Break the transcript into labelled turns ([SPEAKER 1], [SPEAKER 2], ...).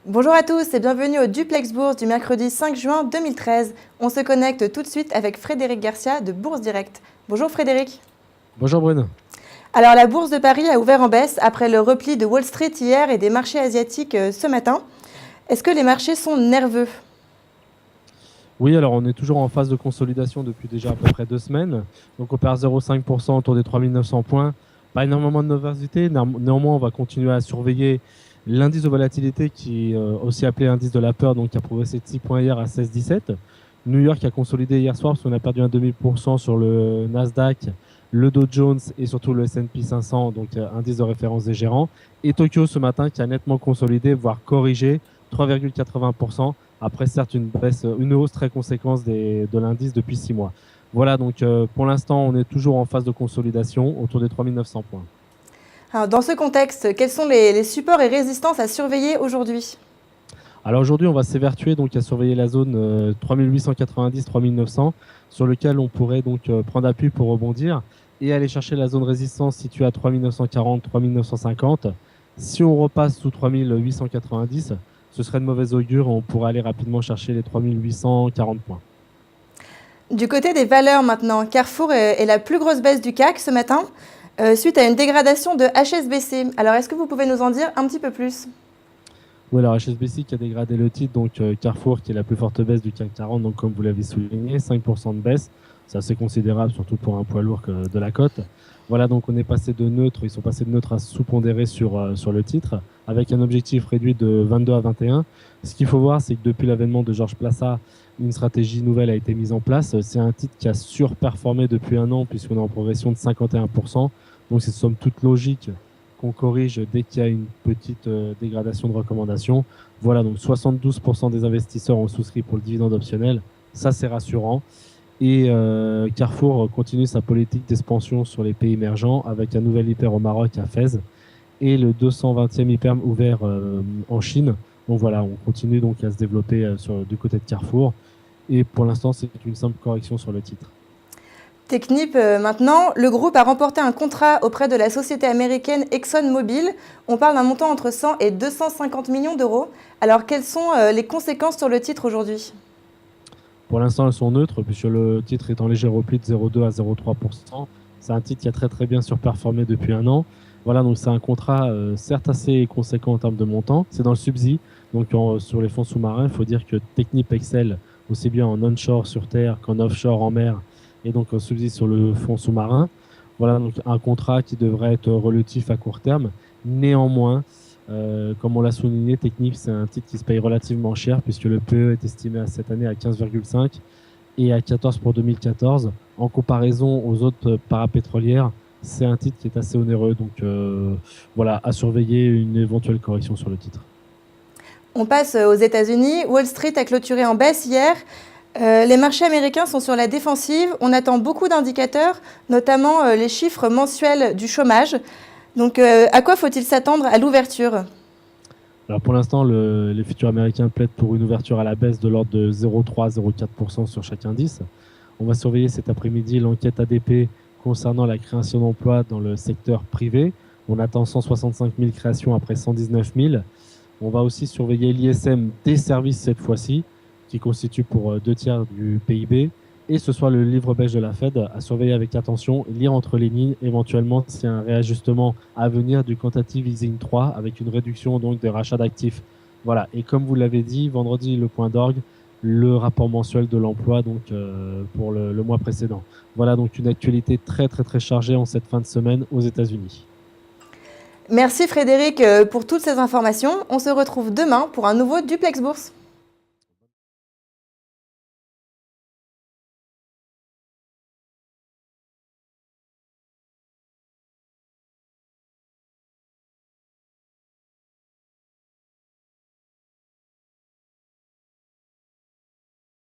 [SPEAKER 1] Bonjour à tous et bienvenue au Duplex Bourse du mercredi 5 juin 2013. On se connecte tout de suite avec Frédéric Garcia de Bourse Direct. Bonjour Frédéric.
[SPEAKER 2] Bonjour Brune.
[SPEAKER 1] Alors la bourse de Paris a ouvert en baisse après le repli de Wall Street hier et des marchés asiatiques ce matin. Est-ce que les marchés sont nerveux ?
[SPEAKER 2] Oui, alors on est toujours en phase de consolidation depuis déjà à peu près 2 semaines. Donc on perd 0,5% autour des 3900 points. Pas énormément de nervosité. Néanmoins, on va continuer à surveiller l'indice de volatilité qui est aussi appelé indice de la peur, donc qui a progressé de 6 points hier à 16,17. New York a consolidé hier soir parce qu'on a perdu 1,5% sur le Nasdaq, le Dow Jones et surtout le S&P 500, donc indice de référence des gérants. Et Tokyo ce matin qui a nettement consolidé, voire corrigé 3,80%. Après, certes, une hausse très conséquente de l'indice depuis 6 mois. Voilà, donc pour l'instant, on est toujours en phase de consolidation autour des 3900 points.
[SPEAKER 1] Alors, dans ce contexte, quels sont les supports et résistances à surveiller aujourd'hui ?
[SPEAKER 2] Alors aujourd'hui, on va s'évertuer donc à surveiller la zone 3890-3900 sur lequel on pourrait donc prendre appui pour rebondir et aller chercher la zone résistance située à 3940-3950. Si on repasse sous 3890, ce serait de mauvaise augure et on pourrait aller rapidement chercher les 3840 points.
[SPEAKER 1] Du côté des valeurs maintenant, Carrefour est la plus grosse baisse du CAC ce matin, suite à une dégradation de HSBC. Alors est-ce que vous pouvez nous en dire un petit peu plus ?
[SPEAKER 2] Oui, alors HSBC qui a dégradé le titre, donc Carrefour qui est la plus forte baisse du CAC 40, donc comme vous l'avez souligné, 5% de baisse, c'est assez considérable, surtout pour un poids lourd de la cote. Voilà, donc on est passé de neutre, ils sont passés de neutre à sous-pondéré sur le titre, avec un objectif réduit de 22 à 21. Ce qu'il faut voir, c'est que depuis l'avènement de Georges Plassa, une stratégie nouvelle a été mise en place. C'est un titre qui a surperformé depuis un an, puisqu'on est en progression de 51%. Donc c'est somme toute logique qu'on corrige dès qu'il y a une petite dégradation de recommandation. Voilà, donc 72% des investisseurs ont souscrit pour le dividende optionnel. Ça, c'est rassurant. Et Carrefour continue sa politique d'expansion sur les pays émergents avec un nouvel hyper au Maroc à Fès et le 220e hyper ouvert en Chine. Donc voilà, on continue donc à se développer du côté de Carrefour. Et pour l'instant, c'est une simple correction sur le titre.
[SPEAKER 1] Technip maintenant, le groupe a remporté un contrat auprès de la société américaine ExxonMobil. On parle d'un montant entre 100 et 250 millions d'euros. Alors quelles sont les conséquences sur le titre aujourd'hui ?
[SPEAKER 2] Pour l'instant, elles sont neutres puisque le titre est en léger repli de 0,2 à 0,3%. C'est un titre qui a très très bien surperformé depuis un an. Voilà, donc c'est un contrat certes assez conséquent en termes de montant. C'est dans le subsea, donc sur les fonds sous-marins. Il faut dire que Technip excelle aussi bien en onshore sur terre qu'en offshore en mer et donc en subsea sur le fond sous-marin. Voilà, donc un contrat qui devrait être relatif à court terme. Néanmoins, comme on l'a souligné, Technip, c'est un titre qui se paye relativement cher puisque le PE est estimé à cette année à 15,5 et à 14 pour 2014. En comparaison aux autres parapétrolières, c'est un titre qui est assez onéreux. Donc voilà, à surveiller une éventuelle correction sur le titre.
[SPEAKER 1] On passe aux États-Unis. Wall Street a clôturé en baisse hier. Les marchés américains sont sur la défensive. On attend beaucoup d'indicateurs, notamment les chiffres mensuels du chômage. Donc, à quoi faut-il s'attendre à l'ouverture ?
[SPEAKER 2] Alors pour l'instant, les futurs américains plaident pour une ouverture à la baisse de l'ordre de 0,3 à 0,4% sur chaque indice. On va surveiller cet après-midi l'enquête ADP concernant la création d'emplois dans le secteur privé. On attend 165 000 créations après 119 000. On va aussi surveiller l'ISM des services cette fois-ci, qui constitue pour 2 tiers du PIB. Et ce soit le livre beige de la Fed à surveiller avec attention, lire entre les lignes, éventuellement s'il y a un réajustement à venir du quantitative easing 3 avec une réduction donc des rachats d'actifs. Voilà, et comme vous l'avez dit, vendredi, le point d'orgue, le rapport mensuel de l'emploi donc pour le mois précédent. Voilà donc une actualité très très très chargée en cette fin de semaine aux États-Unis.
[SPEAKER 1] Merci Frédéric pour toutes ces informations. On se retrouve demain pour un nouveau Duplex Bourse.